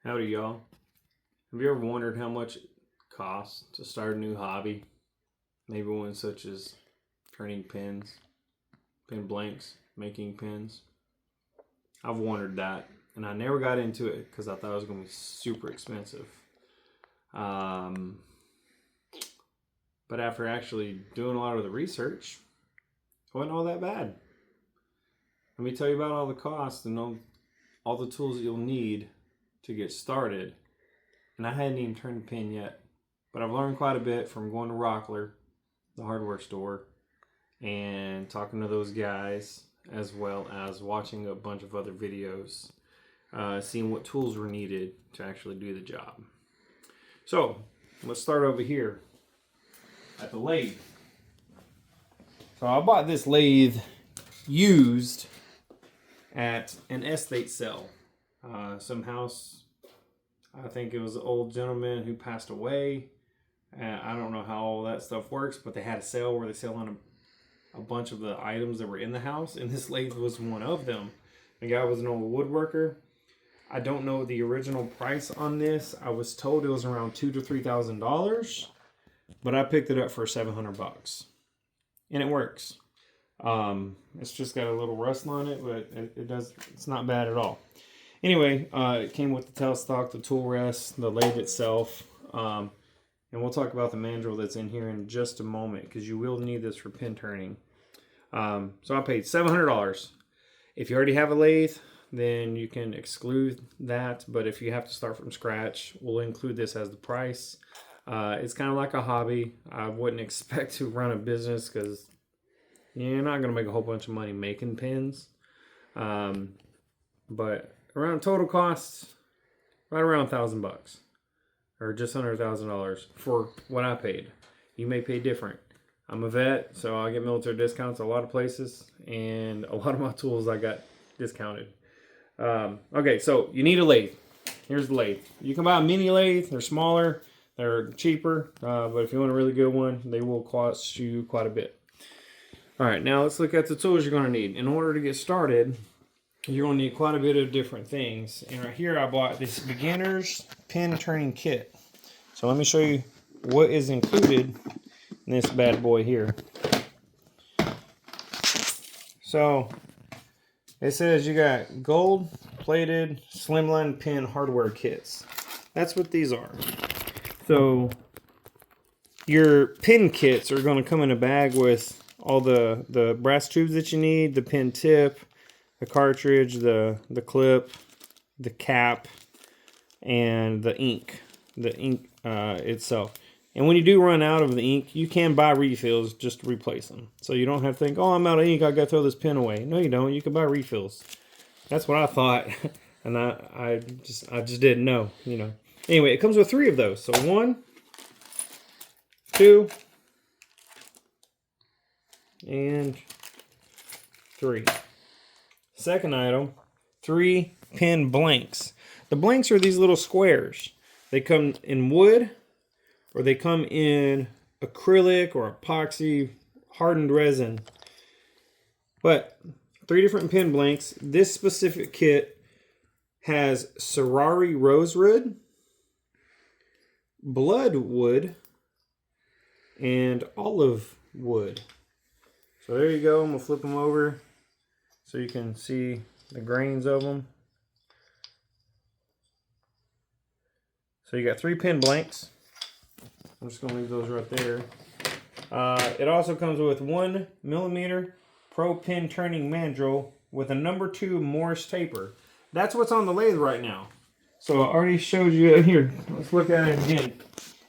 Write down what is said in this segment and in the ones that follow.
Howdy, y'all. Have you ever wondered how much it costs to start a new hobby? Maybe one such as turning pins, pin blanks, making pins. I've wondered that, and I never got into it because I thought it was going to be super expensive. But after actually doing a lot of the research, it wasn't all that bad. Let me tell you about all the costs and all the tools that you'll need to get started. And I hadn't even turned a pin yet, but I've learned quite a bit from going to Rockler, the hardware store, and talking to those guys, as well as watching a bunch of other videos, seeing what tools were needed to actually do the job. So let's start over here at the lathe. So I bought this lathe used at an estate sale. Some house, I think it was an old gentleman who passed away. I don't know how all that stuff works, but they had a sale where they sell on a bunch of the items that were in the house, and this lathe was one of them. The guy was an old woodworker. I don't know the original price on this. I was told it was around $2,000 to $3,000, but I picked it up for $700, and it works. It's just got a little rust on it, but it's not bad at all. Anyway, it came with the tailstock, the tool rest, the lathe itself, and we'll talk about the mandrel that's in here in just a moment, because you will need this for pin turning. So I paid $700. If you already have a lathe, then you can exclude that, but if you have to start from scratch, we'll include this as the price. It's kind of like a hobby. I wouldn't expect to run a business because you're not going to make a whole bunch of money making pins. But around total costs, right around $1,000 or just under $1,000 for what I paid. You may pay different. I'm a vet, so I get military discounts at a lot of places, and a lot of my tools I got discounted. Okay, so you need a lathe. Here's the lathe. You can buy a mini lathe. They're smaller. They're cheaper, but if you want a really good one, they will cost you quite a bit. All right, now let's look at the tools you're going to need. In order to get started, you're going to need quite a bit of different things. And right here, I bought this beginner's pin turning kit. So let me show you what is included in this bad boy here. So it says you got gold plated slimline pin hardware kits. That's what these are. So your pin kits are going to come in a bag with all the brass tubes that you need, the pin tip, the cartridge, the clip, the cap, and the ink itself. And when you do run out of the ink, you can buy refills just to replace them. So you don't have to think, oh, I'm out of ink, I gotta throw this pen away. No, you don't. You can buy refills. That's what I thought, and I just didn't know, you know. Anyway, it comes with 3 of those. So 1, 2, and 3. Second item, 3 pin blanks. The blanks are these little squares. They come in wood, or they come in acrylic or epoxy, hardened resin. But 3 different pin blanks. This specific kit has Cerari rosewood, bloodwood, and olive wood. So there you go. I'm going to flip them over so you can see the grains of them. So you got 3 pin blanks. I'm just going to leave those right there. It also comes with 1mm Pro Pin Turning Mandrel with a number 2 Morse taper. That's what's on the lathe right now. So I already showed you here. Let's look at it again.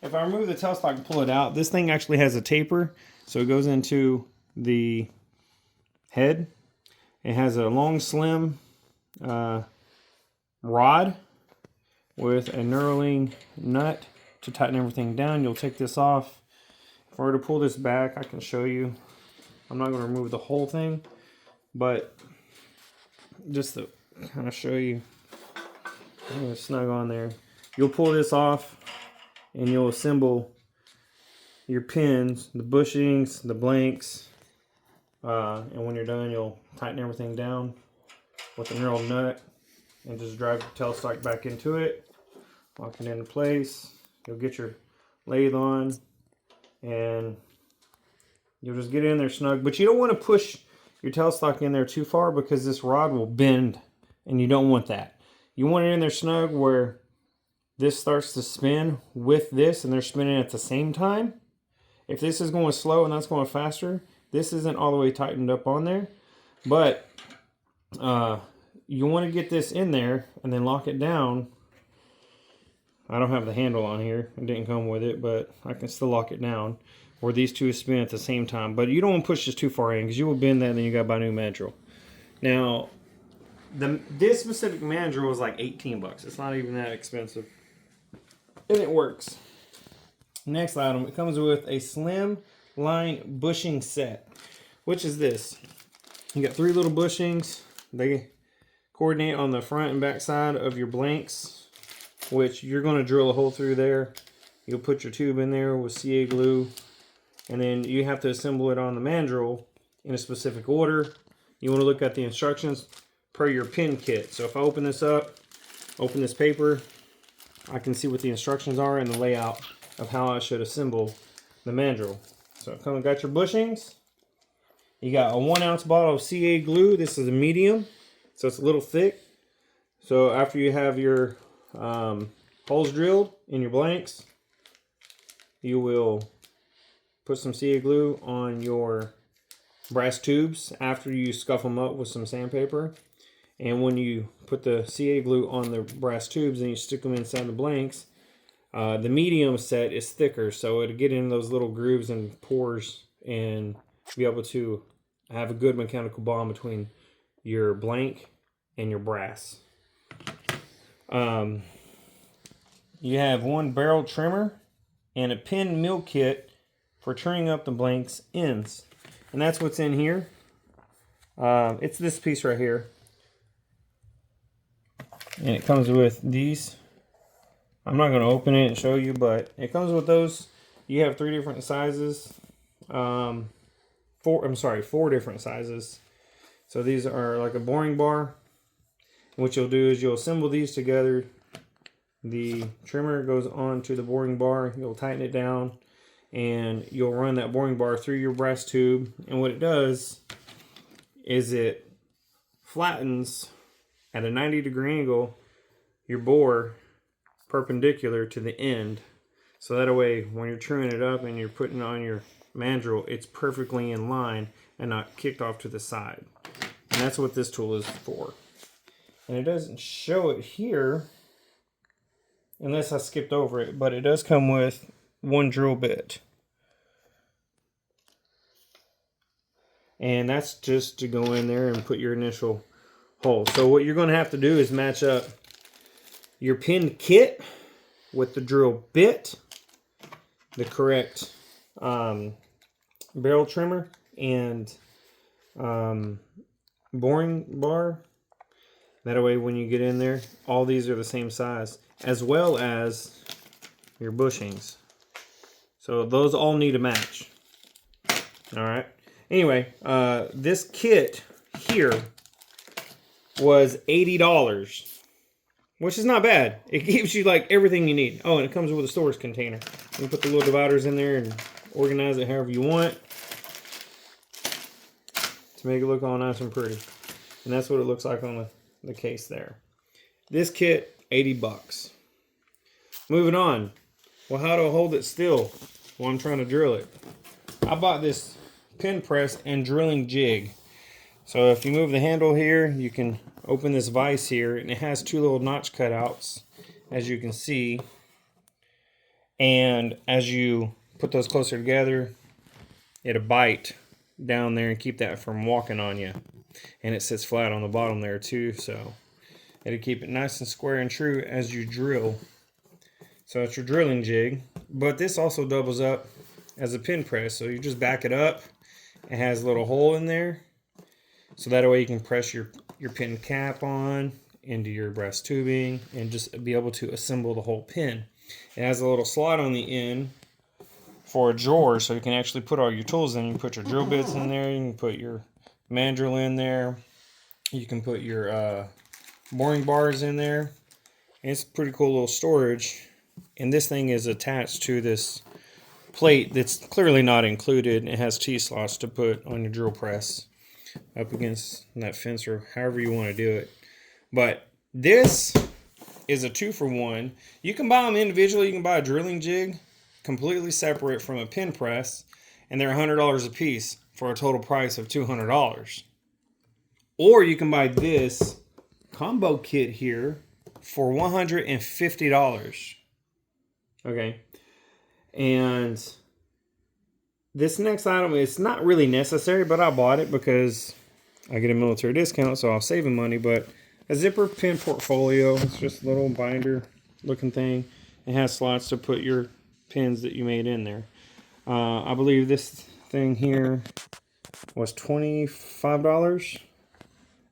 If I remove the tailstock and pull it out, this thing actually has a taper. So it goes into the head. It has a long, slim rod with a knurling nut to tighten everything down. You'll take this off. If I were to pull this back, I can show you. I'm not going to remove the whole thing, but just to kind of show you. I'm going to snug on there. You'll pull this off and you'll assemble your pins, the bushings, the blanks, and when you're done, you'll tighten everything down with the knurled nut and just drive the tailstock back into it. lock it into place. You'll get your lathe on, and you'll just get it in there snug. But you don't want to push your tailstock in there too far because this rod will bend, and you don't want that. You want it in there snug where this starts to spin with this, and they're spinning at the same time. If this is going slow and that's going faster, this isn't all the way tightened up on there. But you want to get this in there and then lock it down. I don't have the handle on here. It didn't come with it, but I can still lock it down where these two spin at the same time. But you don't want to push this too far in because you will bend that and then you got to buy a new mandrel. Now, this specific mandrel is like 18 bucks. It's not even that expensive. And it works. Next item, it comes with a slim line bushing set. Which is this. You got 3 little bushings. They coordinate on the front and back side of your blanks, which you're going to drill a hole through there. You'll put your tube in there with CA glue, and then you have to assemble it on the mandrel in a specific order. You want to look at the instructions per your pin kit. So if I open this up, open this paper, I can see what the instructions are and the layout of how I should assemble the mandrel. So come got your bushings. You got a 1 ounce bottle of CA glue. This is a medium, so it's a little thick. So after you have your holes drilled in your blanks, you will put some CA glue on your brass tubes after you scuff them up with some sandpaper. And when you put the CA glue on the brass tubes and you stick them inside the blanks, the medium set is thicker, so it'll get in those little grooves and pores and be able to have a good mechanical bond between your blank and your brass. You have 1 barrel trimmer and a pin mill kit for turning up the blanks ends. And that's what's in here. It's this piece right here. And it comes with these. I'm not going to open it and show you, but it comes with those. You have 3 different sizes. 4 different sizes. So these are like a boring bar. What you'll do is you'll assemble these together. The trimmer goes onto the boring bar. You'll tighten it down, and you'll run that boring bar through your brass tube. And what it does is it flattens at a 90-degree angle your bore perpendicular to the end. So that way, when you're truing it up and you're putting it on your mandrel, it's perfectly in line and not kicked off to the side. And that's what this tool is for. And it doesn't show it here unless I skipped over it, but it does come with 1 drill bit. And that's just to go in there and put your initial hole. So what you're going to have to do is match up your pin kit with the drill bit, the correct barrel trimmer, and boring bar. That way when you get in there, all these are the same size, as well as your bushings. So those all need to match. Alright. Anyway, this kit here was $80, which is not bad. It gives you like everything you need. Oh, and it comes with a storage container. You can put the little dividers in there and organize it however you want to make it look all nice and pretty. And that's what it looks like on the case there. This kit, 80 bucks. Moving on. Well, how do I hold it still while I'm trying to drill it? I bought this pin press and drilling jig. So if you move the handle here, you can open this vise here, and it has 2 little notch cutouts, as you can see. And as you put those closer together, it'll bite down there and keep that from walking on you. And it sits flat on the bottom there too, so it'll keep it nice and square and true as you drill. So it's your drilling jig, but this also doubles up as a pin press. So you just back it up. It has a little hole in there, so that way you can press your pin cap on into your brass tubing and just be able to assemble the whole pin. It has a little slot on the end for a drawer, so you can actually put all your tools in. You can put your drill bits in there, you can put your mandrel in there, you can put your boring bars in there, It's pretty cool little storage. And this thing is attached to this plate that's clearly not included. It has T-slots to put on your drill press up against that fence or however you want to do it. But this is a 2-for-1. You can buy them individually. You can buy a drilling jig completely separate from a pin press, and they're $100 a piece for a total price of $200. Or you can buy this combo kit here for $150. Okay. And this next item is not really necessary, but I bought it because I get a military discount, so I'll save money. But a zipper pin portfolio. It's just a little binder looking thing. It has slots to put your pins that you made in there. I believe this thing here was $25.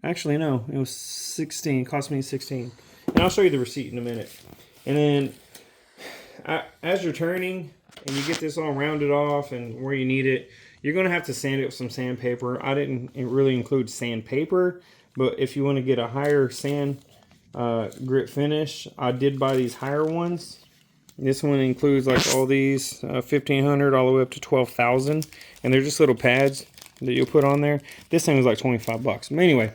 Actually, no, it was $16. It cost me $16. And I'll show you the receipt in a minute. And then as you're turning and you get this all rounded off and where you need it, you're going to have to sand it with some sandpaper. I didn't really include sandpaper, but if you want to get a higher sand grit finish, I did buy these higher ones. This one includes like all these 1,500 all the way up to 12,000, and they're just little pads that you'll put on there. This thing was like 25 bucks. But anyway,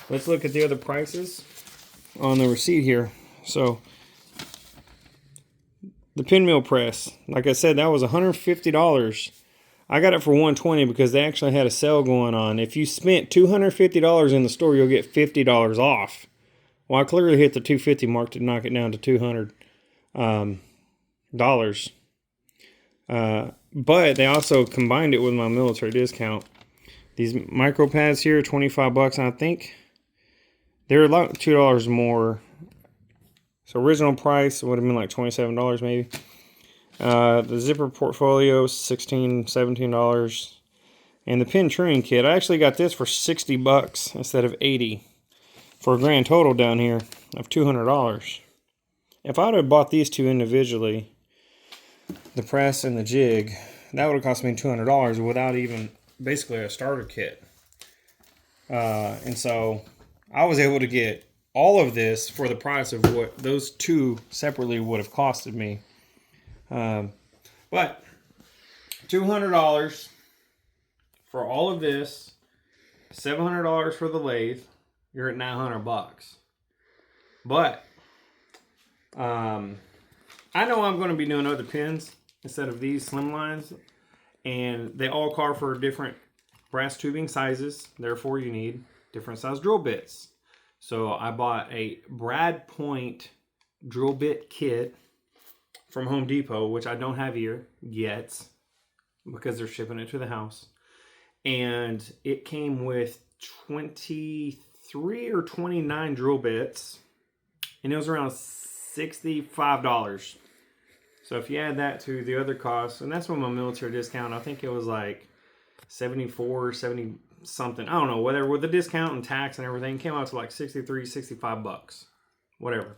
let's look at the other prices on the receipt here. So the pinwheel press, like I said, that was $150. I got it for $120 because they actually had a sale going on. If you spent $250 in the store, you'll get $50 off. Well, I clearly hit the $250 mark to knock it down to $200. But they also combined it with my military discount. These micro pads here, 25 bucks, and I think they're about $2 more. So original price would have been like $27 maybe. The zipper portfolio, $16, $17. And the pin trimming kit, I actually got this for 60 bucks instead of 80 for a grand total down here of $200. If I would have bought these two individually, the press and the jig, that would have cost me $200 without even basically a starter kit. And so I was able to get all of this for the price of what those two separately would have costed me. But $200 for all of this, $700 for the lathe, you're at $900. But I know I'm going to be doing other pins instead of these slim lines, and they all call for different brass tubing sizes. Therefore, you need different size drill bits. So I bought a Brad Point drill bit kit from Home Depot, which I don't have here yet because they're shipping it to the house. And it came with 23 or 29 drill bits, and it was around $65. So if you add that to the other costs, and that's with my military discount, I think it was like 74, 70 something. I don't know, whatever. With the discount and tax and everything, it came out to like 63, 65 bucks. Whatever.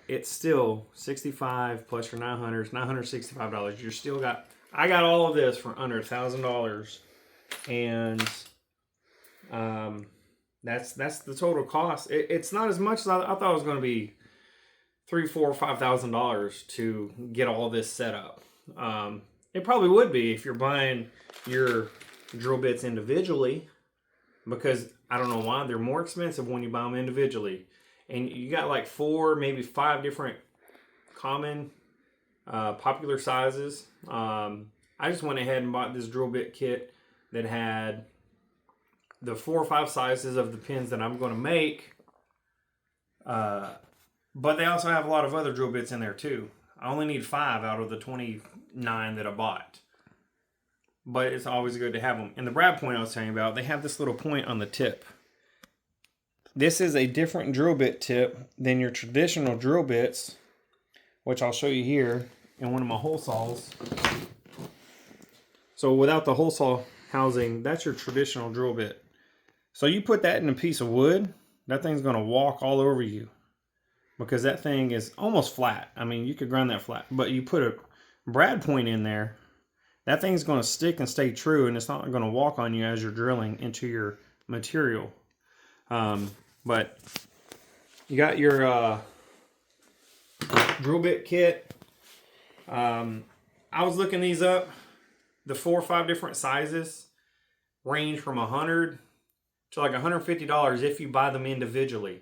It's still 65 plus your 900, it's $965. You're still got, I got all of this for under $1,000. And that's the total cost. It's not as much as I thought it was going to be. $3,000, $4,000, $5,000 to get all this set up. It probably would be if you're buying your drill bits individually, because I don't know why they're more expensive when you buy them individually. And you got like 4, maybe 5 different common popular sizes. I just went ahead and bought this drill bit kit that had the 4 or 5 sizes of the pins that I'm going to make. But they also have a lot of other drill bits in there too. I only need 5 out of the 29 that I bought. But it's always good to have them. And the Brad Point I was telling you about, they have this little point on the tip. This is a different drill bit tip than your traditional drill bits, which I'll show you here in one of my hole saws. So without the hole saw housing, that's your traditional drill bit. So you put that in a piece of wood, that thing's going to walk all over you. Because that thing is almost flat. I mean, you could grind that flat. But you put a Brad Point in there, that thing's going to stick and stay true, and it's not going to walk on you as you're drilling into your material. But you got your drill bit kit. I was looking these up. The 4 or 5 different sizes range from $100 to like $150 if you buy them individually.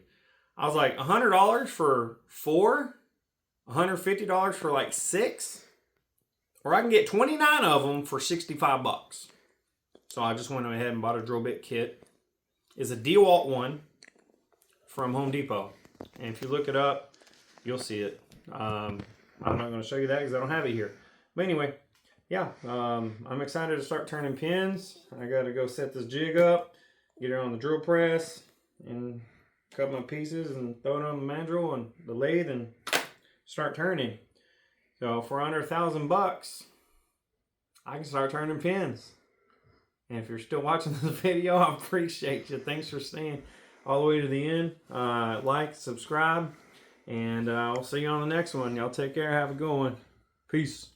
I was like, $100 for 4, $150 for like 6, or I can get 29 of them for $65. So I just went ahead and bought a drill bit kit. It's a DeWalt one from Home Depot, and if you look it up, you'll see it. I'm not going to show you that because I don't have it here. But anyway, yeah, I'm excited to start turning pins. I got to go set this jig up, get it on the drill press, and cut my pieces and throw it on the mandrel and the lathe and start turning. So for under $1,000, I can start turning pins. And if you're still watching this video, I appreciate you. Thanks for staying all the way to the end. Like, subscribe, and I'll see you on the next one. Y'all take care. Have a good one. Peace.